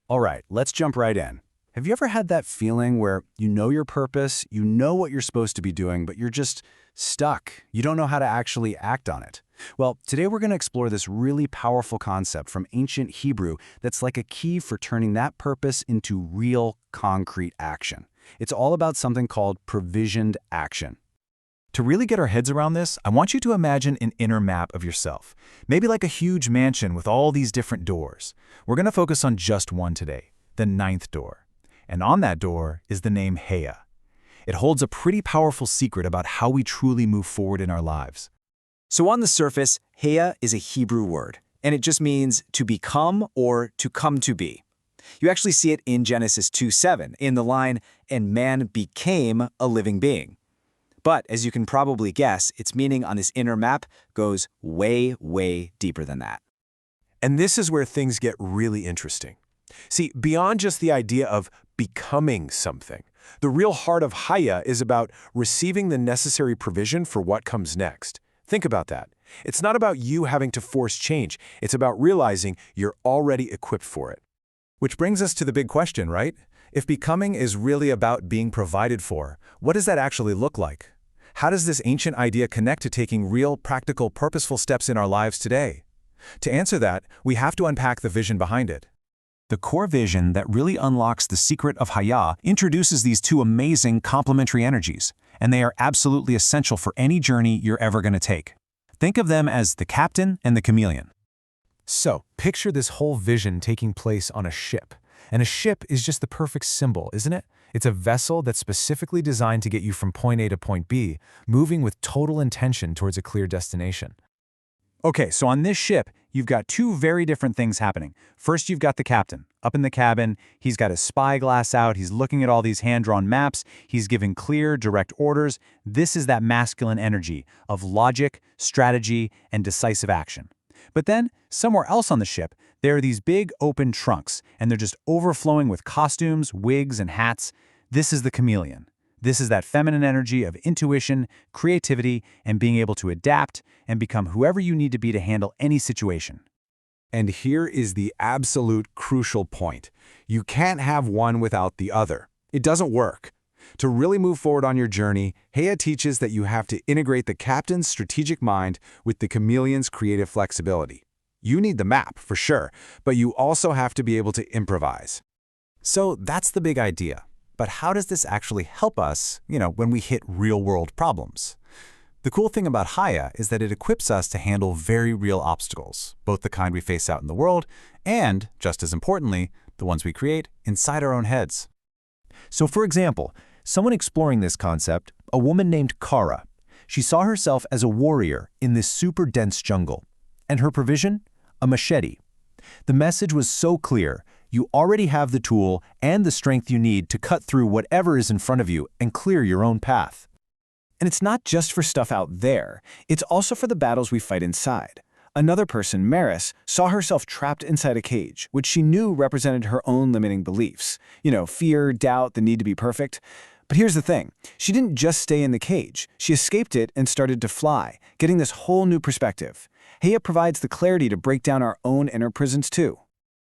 All right, let's jump right in. Have you ever had that feeling where you know your purpose, you know what you're supposed to be doing, but you're just stuck? You don't know how to actually act on it. Well, today we're going to explore this really powerful concept from ancient Hebrew that's like a key for turning that purpose into real, concrete action. It's all about something called provisioned action. To really get our heads around this, I want you to imagine an inner map of yourself, maybe like a huge mansion with all these different doors. We're going to focus on just one today, the ninth door. And on that door is the name Hayah. It holds a pretty powerful secret about how we truly move forward in our lives. So on the surface, Hayah is a Hebrew word, and it just means to become or to come to be. You actually see it in Genesis 2:7 in the line, "And man became a living being." But as you can probably guess, its meaning on this inner map goes way, way deeper than that. And this is where things get really interesting. See, beyond just the idea of becoming something, the real heart of Hayah is about receiving the necessary provision for what comes next. Think about that. It's not about you having to force change. It's about realizing you're already equipped for it. Which brings us to the big question, right? If becoming is really about being provided for, what does that actually look like? How does this ancient idea connect to taking real, practical, purposeful steps in our lives today? To answer that, we have to unpack the vision behind it. The core vision that really unlocks the secret of Hayah introduces these two amazing complementary energies, and they are absolutely essential for any journey you're ever going to take. Think of them as the captain and the chameleon. So, picture this whole vision taking place on a ship. And a ship is just the perfect symbol, isn't it? It's a vessel that's specifically designed to get you from point A to point B, moving with total intention towards a clear destination. Okay, so on this ship, you've got two very different things happening. First, you've got the captain. Up in the cabin, he's got his spyglass out, he's looking at all these hand-drawn maps, he's giving clear, direct orders. This is that masculine energy of logic, strategy, and decisive action. But then, somewhere else on the ship, there are these big open trunks, and they're just overflowing with costumes, wigs, and hats. This is the chameleon. This is that feminine energy of intuition, creativity, and being able to adapt and become whoever you need to be to handle any situation. And here is the absolute crucial point. You can't have one without the other. It doesn't work. To really move forward on your journey, Hayah teaches that you have to integrate the captain's strategic mind with the chameleon's creative flexibility. You need the map, for sure, but you also have to be able to improvise. So that's the big idea. But how does this actually help us, when we hit real-world problems? The cool thing about Hayah is that it equips us to handle very real obstacles, both the kind we face out in the world and, just as importantly, the ones we create inside our own heads. So for example, someone exploring this concept, a woman named Kara, she saw herself as a warrior in this super dense jungle. And her provision? A machete. The message was so clear. You already have the tool and the strength you need to cut through whatever is in front of you and clear your own path. And it's not just for stuff out there. It's also for the battles we fight inside. Another person, Maris, saw herself trapped inside a cage, which she knew represented her own limiting beliefs. Fear, doubt, the need to be perfect. But here's the thing. She didn't just stay in the cage. She escaped it and started to fly, getting this whole new perspective. Hayah provides the clarity to break down our own inner prisons too.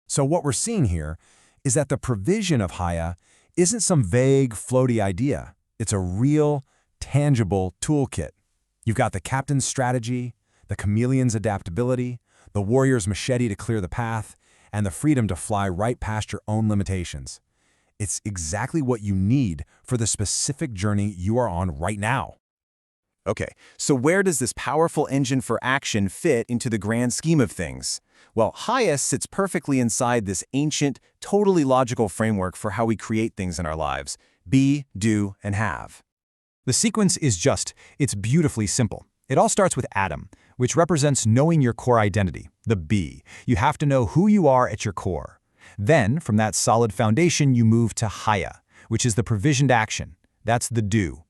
So what we're seeing here is that the provision of Hayah isn't some vague, floaty idea. It's a real, tangible toolkit. You've got the captain's strategy, the chameleon's adaptability, the warrior's machete to clear the path, and the freedom to fly right past your own limitations. It's exactly what you need for the specific journey you are on right now. Okay, so where does this powerful engine for action fit into the grand scheme of things? Well, Hayah sits perfectly inside this ancient, totally logical framework for how we create things in our lives: be, do, and have. The sequence is it's beautifully simple. It all starts with Adam, which represents knowing your core identity, the be. You have to know who you are at your core. Then, from that solid foundation, you move to Hayah, which is the provisioned action. That's the do.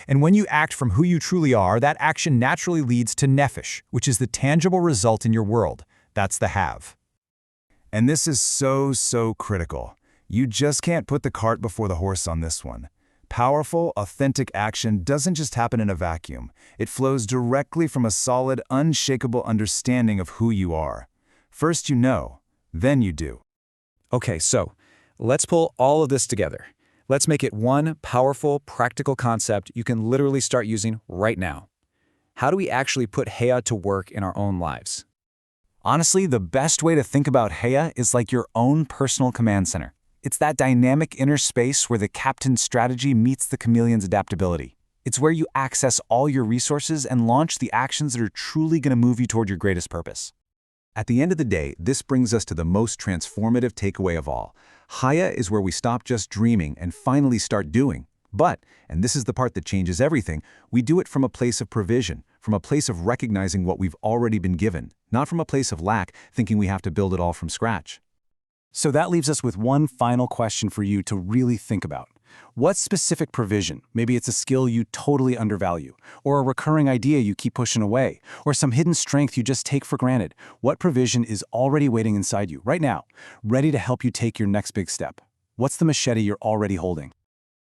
And when you act from who you truly are, that action naturally leads to nefesh, which is the tangible result in your world. That's the have. And this is so critical. You just can't put the cart before the horse on this one. Powerful, authentic action doesn't just happen in a vacuum. It flows directly from a solid, unshakable understanding of who you are. First you know, then you do. Okay, so let's pull all of this together. Let's make it one powerful, practical concept you can literally start using right now. How do we actually put Hayah to work in our own lives? Honestly, the best way to think about Hayah is like your own personal command center. It's that dynamic inner space where the captain's strategy meets the chameleon's adaptability. It's where you access all your resources and launch the actions that are truly going to move you toward your greatest purpose. At the end of the day, this brings us to the most transformative takeaway of all. Hayah is where we stop just dreaming and finally start doing. But, and this is the part that changes everything, we do it from a place of provision, from a place of recognizing what we've already been given, not from a place of lack, thinking we have to build it all from scratch. So that leaves us with one final question for you to really think about. What specific provision, maybe it's a skill you totally undervalue, or a recurring idea you keep pushing away, or some hidden strength you just take for granted, what provision is already waiting inside you right now, ready to help you take your next big step? What's the machete you're already holding?